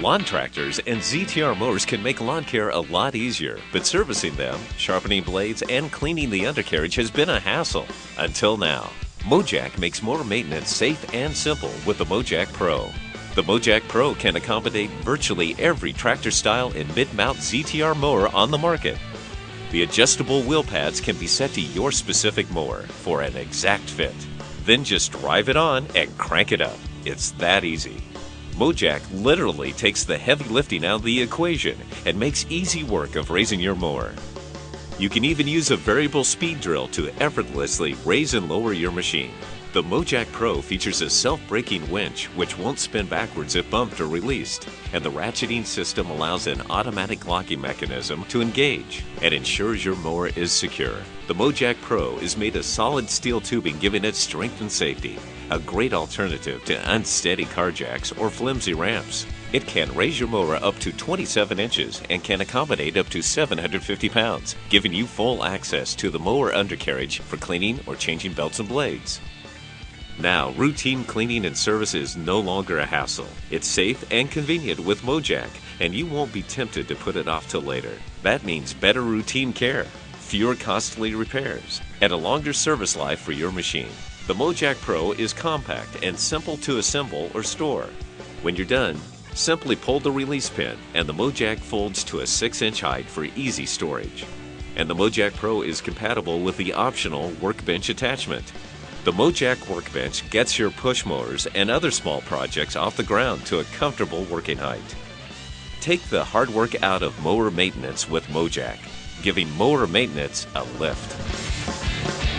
Lawn tractors and ZTR mowers can make lawn care a lot easier, but servicing them, sharpening blades, and cleaning the undercarriage has been a hassle. Until now. MoJack makes mower maintenance safe and simple with the MoJack Pro. The MoJack Pro can accommodate virtually every tractor style and mid-mount ZTR mower on the market. The adjustable wheel pads can be set to your specific mower for an exact fit. Then just drive it on and crank it up. It's that easy. MoJack literally takes the heavy lifting out of the equation and makes easy work of raising your mower. You can even use a variable speed drill to effortlessly raise and lower your machine. The MoJack Pro features a self-braking winch which won't spin backwards if bumped or released, and the ratcheting system allows an automatic locking mechanism to engage and ensures your mower is secure. The MoJack Pro is made of solid steel tubing, giving it strength and safety, a great alternative to unsteady car jacks or flimsy ramps. It can raise your mower up to 27 inches and can accommodate up to 750 pounds, giving you full access to the mower undercarriage for cleaning or changing belts and blades. Now, routine cleaning and service is no longer a hassle. It's safe and convenient with MoJack, and you won't be tempted to put it off till later. That means better routine care, fewer costly repairs, and a longer service life for your machine. The MoJack Pro is compact and simple to assemble or store. When you're done, simply pull the release pin and the MoJack folds to a 6-inch height for easy storage. And the MoJack Pro is compatible with the optional workbench attachment. The MoJack Workbench gets your push mowers and other small projects off the ground to a comfortable working height. Take the hard work out of mower maintenance with MoJack, giving mower maintenance a lift.